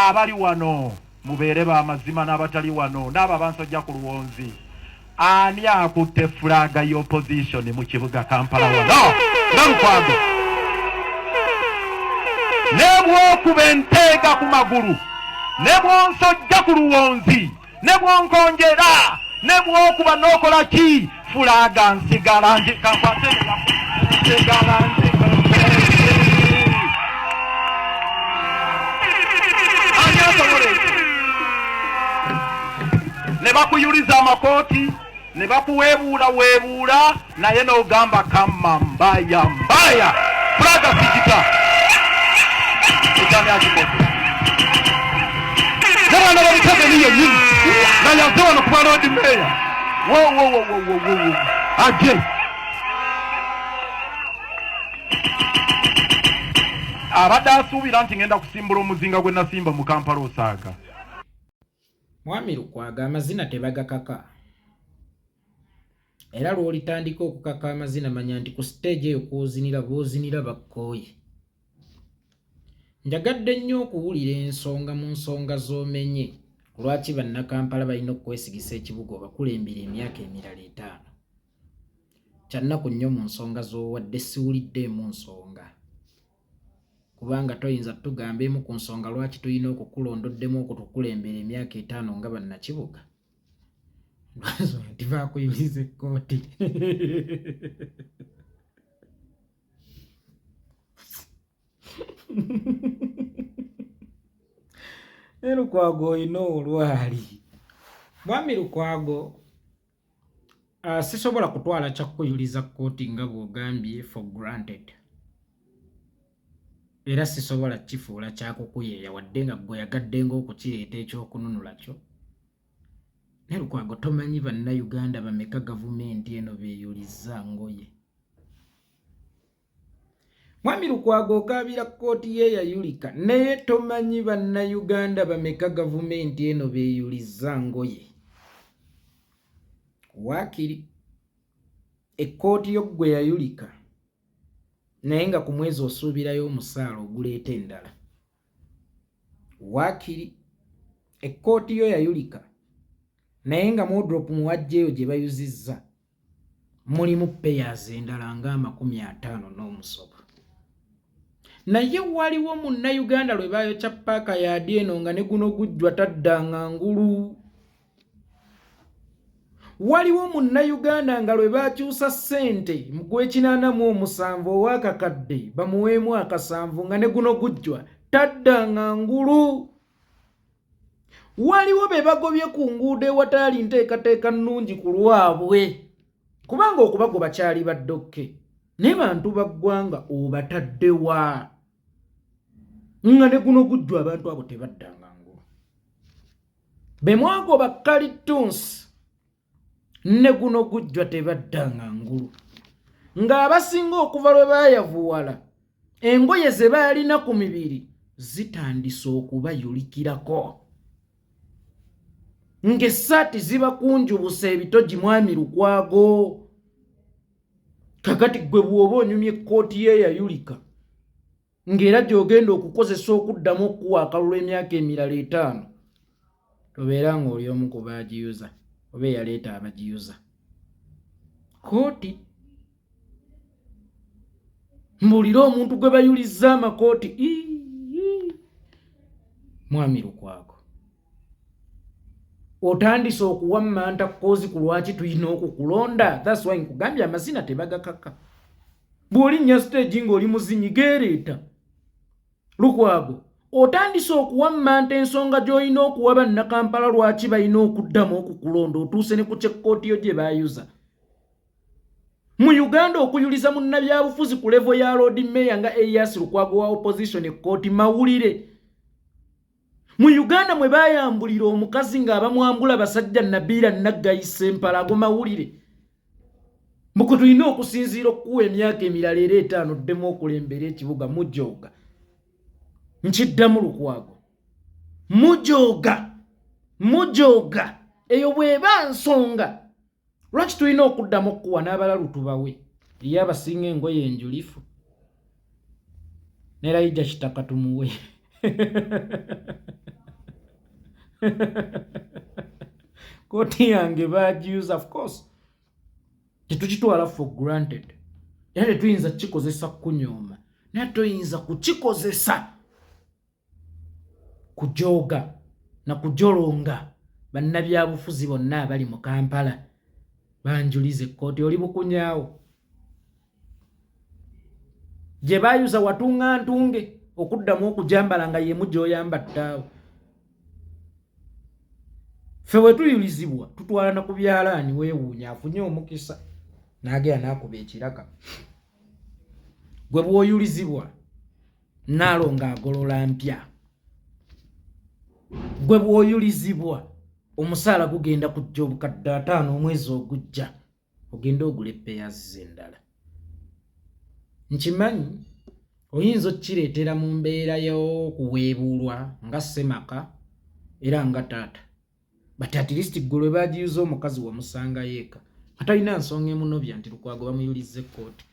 abali wano mubeere b'amazima n'abatali wano n'abo abansojja ku Luwonzi. Ani akutte fulaga y'opposition mu kibuga Kampala wano? Nalukwago. Ne bw'okuba enteega ku magulu, ne bw'onsojja ku Luwonzi, ne bw'onkonjera, ne bw'okuba n'okola ki? Fulaga nsigala nzikamkwate nsigala nsigala. Ani asobole? Ne bakuyuliza amakooti, ne bakuweebuula naye n'ogamba kama mbaya mbaya. Fulaga sigita. Nabana babitaze niyo nyinyi. Na yazewa no kuba Lord Mayor. Wo. Aje. Abadde asuubira nti ngenda kusimbula omuzinga gwe nasimba mu Kampala osaaga. Mwami Lukwago amazina tebagakaka. Era lw'olitandika okukaka amazina manya nti ku stage eyo kw'ozinira b'ozinira bakkooye. Njagadde nnyo okuwulira ensonga mu nsonga z'omenye ku lwaki bannakampala balina okwesigisa ekibuga obakulembera emyaka emirala 5. Kyannaku nnyo mu nsonga z'owadde siwuliddeemu nsonga. Kubanga toyinza tugamba emu ku nsonga lwaki tulina okukulondoddemu okutukulembera emyaka 5 nga bannakibuga. Lwazo nti baakuyuliza ekkooti. Lukwago olina olwali. Mwami Lukwago, sisobola kutwala kyakuyuliza kkooti nga bw'ogambye for granted. Era sisobola kifuula kyakukuyeeya wadde nga gwe yagaddenga okukireeta ekyokununula kyo. Ne Lukwago tomanyi bannayuganda bameka gavumenti eno beeyuliza ngoye. Mwami Lukwago okaabira kkooti ye yayulika naye tomanyi bannayuganda bameka gavumenti eno beeyuliza ngoye. Waakiri ekkooti yo gwe yayulika naye nga ku mwezi osuubirayo omusaala oguleeta endala. Waakiri ekkooti yo yayulika naye nga modrop muwajjeeyo gye bayuzizza mulimu payers endala nga 50 n'omusobo. Naye waliwo munnayuganda lwe baayokya paaka yaadi eno nga ne guno gujjwa taddanga ngulu. Waliwo munnayuganda nga lwe baakyusa ssente mu gw'Ekinaana ow'akakadde bamuweemu akasanvu nga ne guno gujjwa taddanga ngulu. Waliwo be bagobye ku nguudo ewataali nteekateeka nnungi ku lwabwe kubanga okubagoba kyali baddokke ne bantu baggwanga obataddewa nga ne guno gujjwa abantu abo tebaddanga ngulu. Be mwagoba kalitunsi ne guno gujjwa tebaddanga ngulu ng'abasinga okuva lwe baayavuwala engoye ze baalina ku mibiri zitandise okubayulikirako ng'essaati zibakunjubusa ebitogi. Mwami Lukwago, kakati gwe bw'oba onyumya ekkooti ye yayulika ng'era gy'ogenda okukozesa okuddamu okuwa akalulu emyaka emirala 5, tobeera ng'oli omu ku baagiyuza oba eyaleeta abagiyuza. Kooti mbuulira omuntu gwe bayulizza amakooti. Mwami Lukwago, otandise okuwammanta kkozi ku lwaki tulina okukulonda. That's why nkugambye amazina tebagakaka. Bw'olinnya stage ng'oli muzinyi geereeta. Lukwago, otandise okuwammanta ensonga gy'olina okuwa bannakampala lwaki balina okuddamu okukulonda otuuse ne ku kyekkooti yo gye baayuza. Mu Uganda okuyuliza munnabyabufuzi ku levo ya Lord Mayor nga Elias Lukwago wa opposition ekkooti mawulire. Mu Uganda mwe baayambulira omukazi ng'abamwambula basajja Nabiira Naggayi Ssempalago mawulire. Muku tulina okusinziira okuwa emyaka emirala 5 oddemu okulembera ekibuga mujooga. Nkiddamu Lukwago. Mujooga. Eyo bw'eba nsonga. Lwaki tulina okuddamu okuwa n'abalalu tubawe? Ye abasinga engoye enjulifu. Ne Elijah Kitaka tumuwe. Kooti yange bagiuza, of course tetukitwala for granted, era tetuyinza kikozesa kunyooma, naye toyinza kukikozesa kujoga na kujolonga. Bannabyabufuzi bonna abali mu Kampala banjulize kooti, oli bukunyaawo. Gye baayuza watunga ntunge okuddamu okujambala nga yemu gy'oyamba ttaawo. Ffe bwe tuyulizibwa tutwalana ku byalaani, weewuunya afunye omukisa n'agenda n'akuba ekiraka. Gwe bw'oyulizibwa naalo ng'agolola mpya. Gwe bw'oyulizibwa omusaala gugenda kujja obukadde 5 omwezi ogujja, ogenda ogula eppeeyazi endala. Nkimanyi oyinza okkireetera mu mbeera y'okuweebuulwa nga ssemaka era nga taata, but at least gwe lwe baagiyuza omukazi wamusanga yeeka atalina nsonga emunobya nti Lukwago bamuyulizza ekkooti.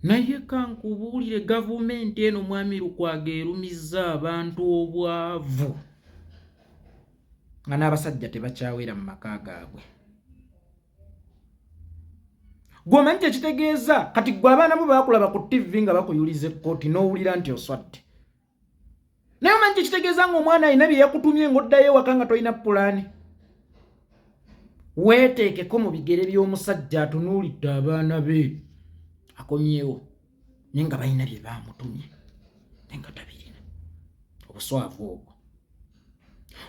Naye kankubuulire, gavumenti eno mwami Lukwago erumizza abantu obwavu nga n'abasajja tebakyawera mu maka gaabwe. Gw'omanyi kyekitegeeza kati gwe abaana bo baakulaba ku TV nga bakuyuliza ekkooti n'owulira nti oswadde. Naye omanyi kyekitegeeza ng'omwana alina bye yakutumye ng'oddayo ewaka nga tolina pulaani. Weeteekeko mu bigere by'omusajja atunuulidde abaana be akomyewo naye nga balina bye baamutumye naye nga tabirina. Obuswavu obwo.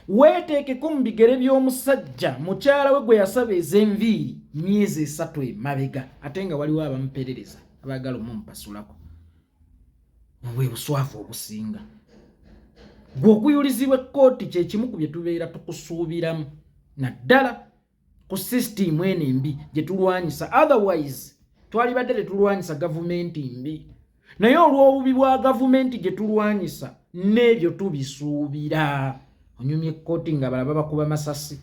Weeteekeko mu bigere by'omusajja mukyala we gwe yasaba ez'enviiri myezi 3 emabega ate nga waliwo abamuperereza abaagala omumupasulako. Bwe buswavu obusinga. Gwe okuyulizibwa ekkooti kye kimu ku bye tubeera tukusuubiramu, naddala ku sisitimu eno embi gye tulwanyisa. Otherwise twalibadde tetulwanyisa gavumenti mbi, naye olw'obubi bwa gavumenti gye tulwanyisa n'ebyo tubisuubira. Onyumya ekkooti nga balaba bakuba masasi.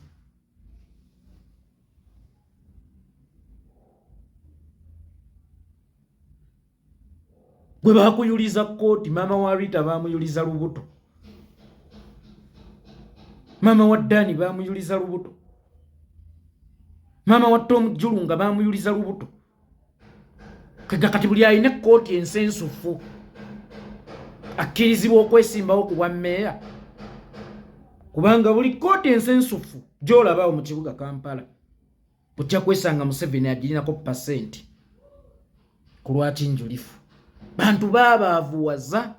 Gwe baakuyuliza kkooti, maama wa Rita baamuyuliza lubuto, maama wa Dani baamuyuliza lubuto, maama wa Tom Julunga baamuyuliza lubuto. Kati buli alina ekkooti ensensufu akkirizibwa okwesimbawo ku bwa mmeeya, kubanga buli kkooti ensensufu gy'olabaawo mu kibuga Kampala ojja kwesanga Museveni agirinako % ku lwaki njulifu. Bantu baabaavuwaza,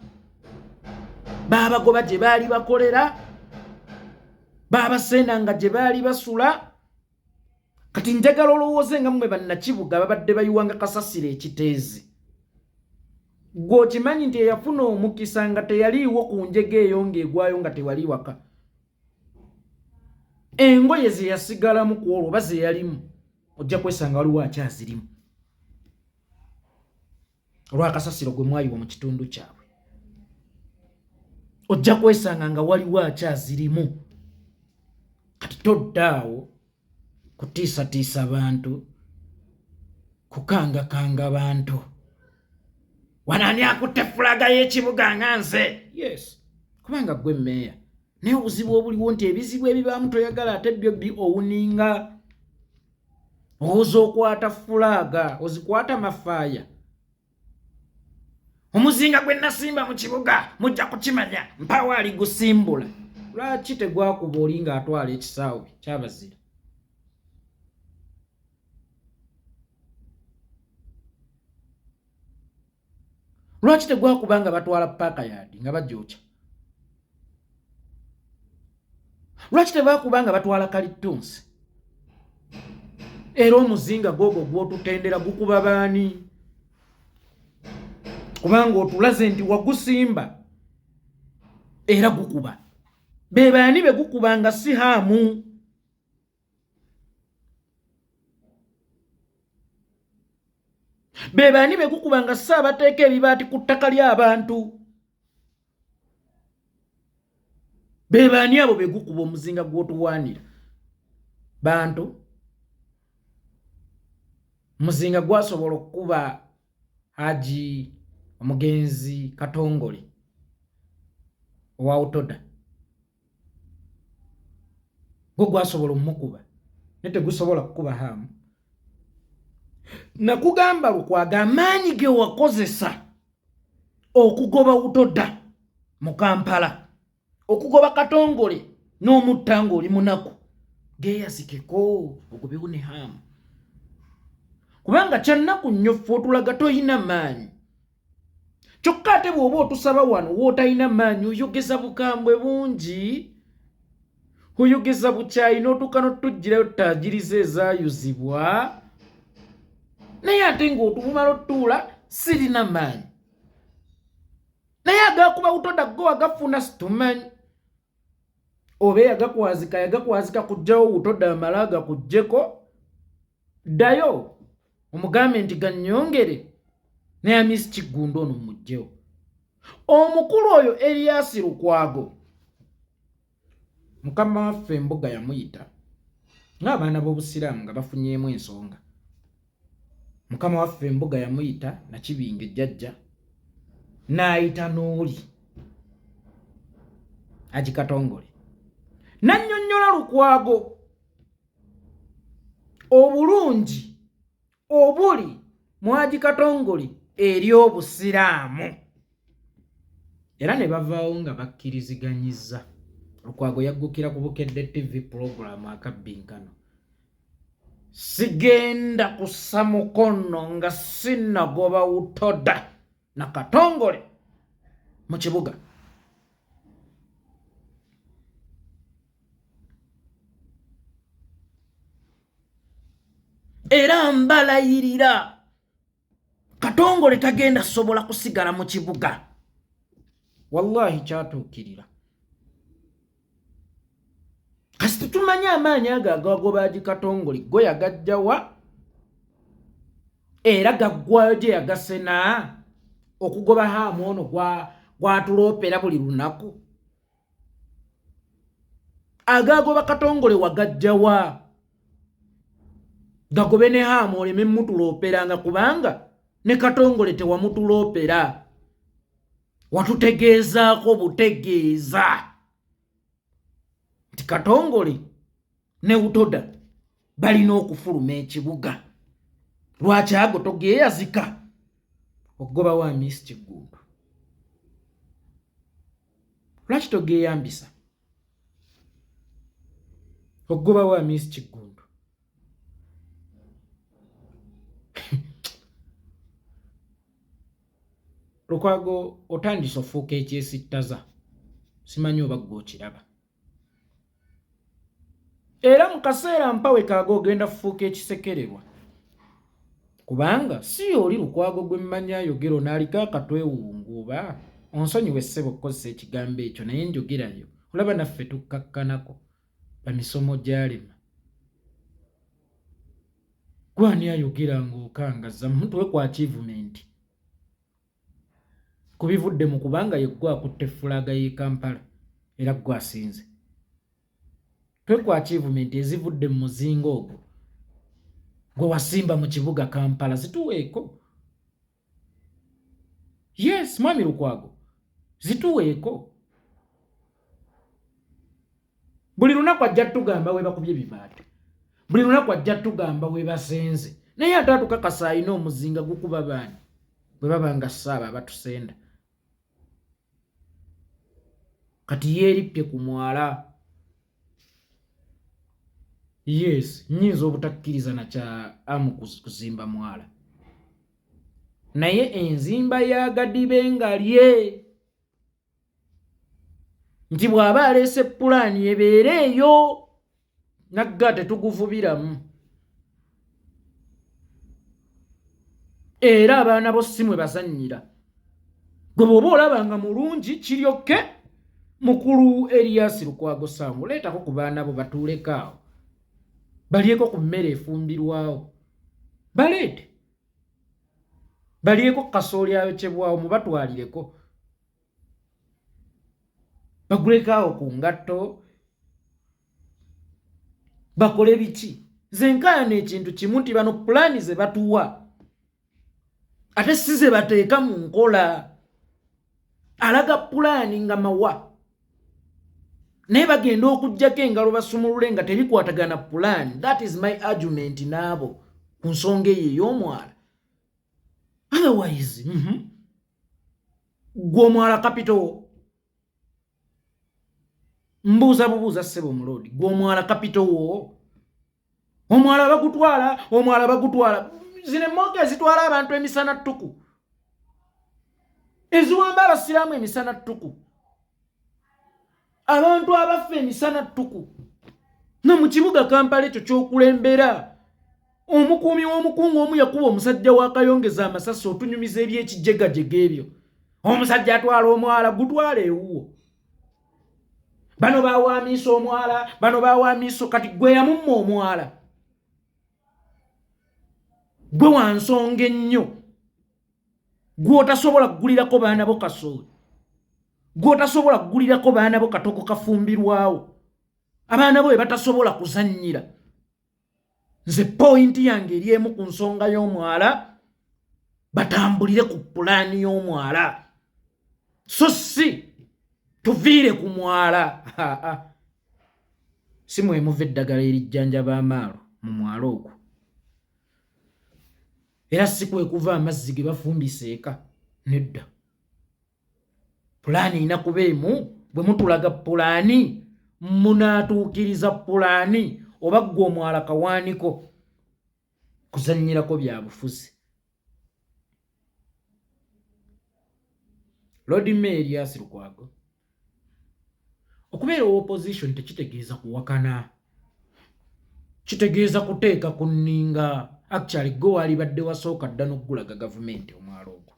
baabagoba gye baali bakolera, baabasendanga gye baali basula. Kati njagala olowooze nga mmwe bannakibuga babadde bayiwanga kasasiro ekiteezi. Gwe okimanyi nti eyafuna omukisa nga teyaliiwo ku njega eyo ng'egwayo nga tewali waka. Engoye ze yasigalamu ku olwo oba ze yalimu ojja kwesanga waliwo akyazirimu olw'akasasiro gwe mwayiwa mu kitundu kyabwe. Ojja kwesanga nga waliwo akyazirimu. Kati toddaawo kutiisatiisa bantu, kukangakanga bantu. Wanaani akutte fulaga y'ekibuga nga nze? Yes, kubanga gwe mmeeya. Naye obuzibu obuliwo nti ebizibu ebibaamu toyagala ate byo owuninga. Oza okwata fulaga, ozikwata mafaaya. Omuzinga gwe nasimba mu kibuga mujja kukimanya mpawa ali gusimbula. Lwaki tegwakuba oli ng'atwala ekisaawe ky'abazira? Lwaki tegwakuba nga batwala paaka yadi nga bagyokya? Lwaki tebakuba nga batwala kalitunsi? Era omuzinga gwogwo gw'otutendera gukuba baani? Kubanga otulaze nti wagusimba era gukuba. Be baani be gukuba nga si haamu? Be baani be gukuba nga si abateeka ebibaati ku ttaka ly'abantu? Be baani abo be gukuba omuzinga gw'otuwaanira? Bantu, muzinga gwasobola okukuba Haji omugenzi Katongole owa Utoda. gwo gwasobola omukuba naye tegusobola kukuba Hamu. Nakugamba Lukwago amaanyi ge wakozesa okugoba Butoda mu Kampala, okugoba Katongole n'omutta ng'oli munaku, geeyazikeko ogobewo ne Hamu. Kubanga kyannaku nnyo ffe otulaga toyina maanyi. Kyokka ate bw'oba otusaba wano w'otalina maanyi oyogeza bukambwe bungi, oyogeza bukyayi n'otuuka n'otujjirayo ttaajiriza ezaayuzibwa, naye ate ng'otumumala otuula sirina maanyi. Naye agakuba Butoda go agafuna situmanyi. Oba yagakwazika kujjawo Butoda amala agakuggyeko, ddayo omugambe nti gannyongere naye Hamisi Kiggundu ono mugjewo. Omukulu oyo Erias Lukwago Mukama waffe Embuga yamuyita ng'abaana b'Obusiraamu nga bafunyeemu ensonga. Mukama waffe Embuga yamuyita Nakibinge ejjajja n'ayita n'oli Haji Katongole, n'annyonnyola Lukwago obulungi obuli mu Haji Katongole eri Obusiraamu, era ne bavaawo nga bakkiriziganyizza. Lukwago yaggukira ku Bukedde TV program akabbinkano. Sigenda kussa mukono nga sinnagoba Butoda na Katongole mu kibuga. Era mbalayirira Katongole tagenda sobola kusigala mu kibuga. Wallahi kyatuukirira. Kasita tumanya amaanyi ago agagoba Haji Katongole go yagajjawa era gaggwayo gye yagasena okugoba Hamu ono gwatuloopera buli lunaku. Agagoba Katongole wagajjawa gagobe ne Hamu oleme mutulooperanga, kubanga ne Katongole tewamutuloopera, watutegeezaako butegeeza nti Katongole ne Butoda balina okufuluma ekibuga. Lwaki ago togeeyazika okugobawo Hamisi Kiggundu? Lwaki togeeyambisa okugobawo Hamisi Kiggundu? Lukwago otandise ofuuka ekyesittaza, simanyi oba ggwe okiraba. Era mu kaseera mpawe kaaga ogenda kufuuka ekisekererwa, kubanga si oli Lukwago gwe mmanyi ayogera onaaliko akatwewunguuba. Onsonyiwe ssebo okukozesa ekigambo ekyo, naye njogerayo olaba naffe tukkakkanako bamisomo gy'alema. Gwani ayogera ng'okangaza mutwe kwa achievement kubivudde mu kubanga yeggwa akutte fulaga y'e Kampala era gwasinze. Twe kwa achievement ezivudde mu muzingo ogwo gwe wasimba mu kibuga Kampala zituweeko. Yes, mwami Lukwago, zituweeko. Buli lunaku ajja tugamba we bakubye ebibaate, buli lunaku ajja tugamba we basenze, naye ate atukakasa alina omuzinga gukuba baani bwe babanga ssaaba abatusenda. Kati yeerippye ku mwala. Yes, nnyinza obutakkiriza nakya amu kuzimba mwala, naye enzimba ya Gadibe nga lye nti bw'aba aleese pulaani ebeere eyo nagga tetuguvubiramu. Era abaana bo si mwe bazannyira. Gwe bw'oba olabanga mulungi kiryokke mukulu Erias Lukwago Sangu leetako ku baana bo batuuleko awo, balyeko ku mmere efumbirwawo, baleete balyeko kasooli ayokyebwawo mubatwalireko, baguleko awo ku ngatto, bakole biki. Zenkana ekintu kimu nti bano pulaani ze batuwa ate si ze bateeka mu nkola. Alaga pulaani nga mawa naye bagenda okujjako engalo basumulule nga tebikwatagana plan. That is my argument naabo ku nsonga eyo ey'omwala. Otherwise gw'omwala capital mbuuza bubuuza ssebo mulodi gw'omwala capital wo omwala bagutwala zino emmoga ezitwala abantu emisana ttuku eziwamba abasiraamu emisana ttuku abantu abaffe emisana ttuku no mu kibuga Kampala ekyo ky'okulembera omukuumi w'omukungu omu yakuba omusajja wa Kayongeza amasasi otunyumiza eby'ekijegajega ebyo omusajja atwala omwala gutwala ewuwo bano bawaamiisa omwala bano bawaamiisa kati gwe yamumma omwala gwe wansonga ennyo gw'otasobola kugulirako baana bo kasooli gw'otasobola kugulirako baana bo katoko kafumbirwawo abaana bo batasobola kuzannyira. Nze pointi yange eri emu ku nsonga y'omwala batambulire ku pulaani y'omwala so si tuviire ku mwala. Si mwemuva eddagala erijjanjaba amaalo mu mwala ogwo era si kwe kuva amazzi ge bafumbisa eka nedda. Pulaani erina kuba emu. Bwe mutulaga pulaani munaatuukiriza pulaani oba ggwe omwala kawaaniko kuzannyirako bya bufuzi. Lord Mayor Erias Lukwago okubeera opposition tekitegeeza kuwakana, kitegeeza kuteeka ku nninga. Actually go wali badde wasooka dda n'oggulaga gavumenti omwalo ogwo.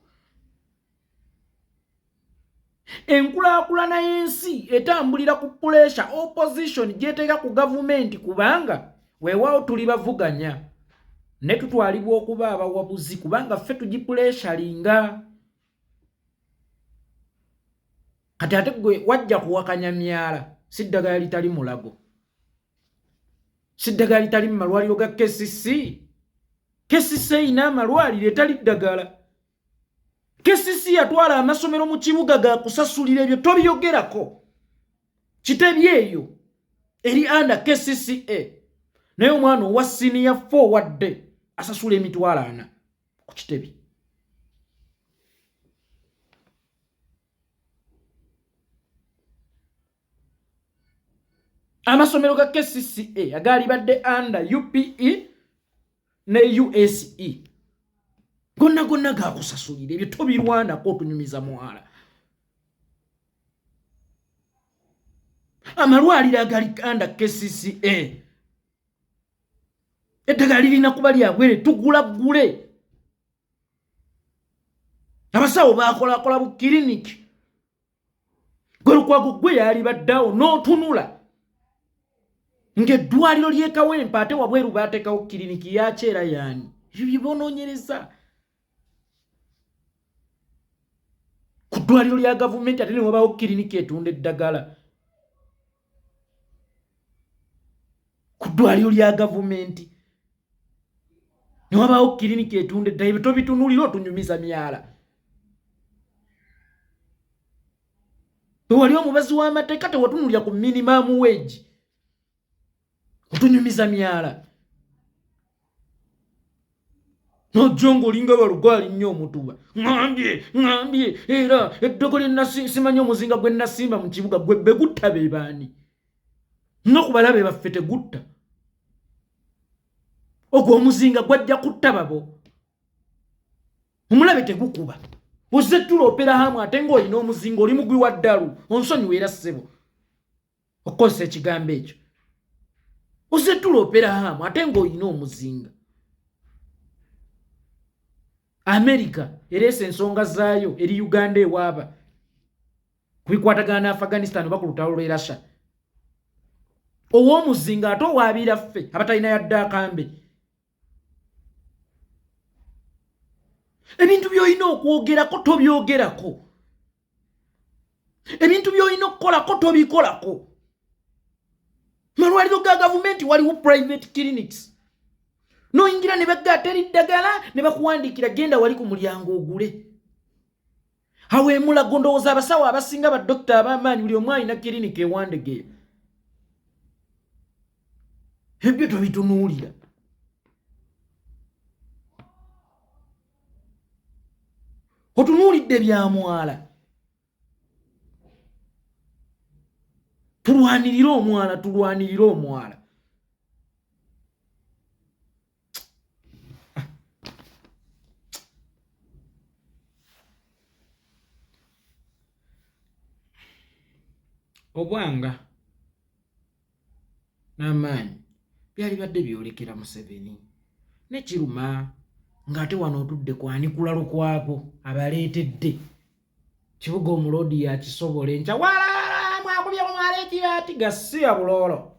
Enkulaakulana y'ensi etambulira ku pressure opposition gyeteeka ku gavumenti kubanga weewaawo tuli bavuganya ne tutwalibwa okuba abawabuzi kubanga ffe tugipureshalinga. Kati ate gwe wajja kuwakanya myala si ddagala litali mulago, si ddagala litali mu malwaliro ga KCC. KCC ina amalwaliro etali ddagala. KCC yatwala amasomero mu kibuga ga kusasulira ebyo tobyogerako. Kitebi eyo eri under KCCA naye omwana owa senior 4 wadde asasula emitwalo 4 ku kitebi. Amasomero ga KCCA agali badde under UPE ne USE gonna gakusasulira ebyo tobirwanako otunyumiza mwala. Amalwaliro agali under KCCA eddagala lirina kuba lyabwere tugulagule. Abasawo bakolakola bu kiriniki gwe Lukwago gwe yali baddawo n'otunula ng'eddwaliro ly'e Kawempe ate wabweru baateekawo kiriniki ya kyera yaani. Ebyo bye boonoonyereza ku ddwaliro lya gavumenti ate ne wabaawo kiriniki etunda eddagala. Ku ddwaliro lya gavumenti ne wabaawo kiriniki etunda eddagala. Ebyo tobitunulira otunyumiza myala. Wali omubazi w'amateeka tewatunulira ku minimum wage otunyumiza myala. Nojongo olinga balugali nnyo omutuba ngambye era eddogo simanyi omuzinga gwe nasimba mu kibuga gwe begutta be baani n'okubalabe baffe tegutta ogwo omuzinga gwajja kutta babo omulabe tegukuba ozze tuloopera hamu ate ng'olina omuzinga oli mugwi wa ddalu onsonyiwa era ssebo okukozesa ekigambo ekyo. Ozze tuloopera hamu ate ng'olina omuzinga. America ereese ensonga zaayo eri Uganda ewaaba ku bikwatagana ne Afghanistan oba ku lutalo lw'e Russia. Ow'omuzinga ate owaabira ffe abatalina yadde akambe. Ebintu by'olina okwogerako tobyogerako. Ebintu by'olina okukolako tobikolako. Malwaliro ga gavumenti waliwo private clinics. Noyingira ne bagata eriddagala ne bakuwandiikira genda wali ku mulyango ogule. Aweemula gondowooza abasawo abasinga ba dokita ab'amaanyi buli omu alina kiriniki ewandegeyo. ebyo tubitunuulira. Otunuulidde bya mwala. Tulwanirira omwala, tulwanirira omwala. Obwanga n'amaanyi byali badde byolekera Museveni ne kiruma ng'ate wano otudde kwanikula lukwapo abaleetedde Kibuga Omuloodi yakisobola enkya wala mwakubya omwala ekiraati gasiya buloolo.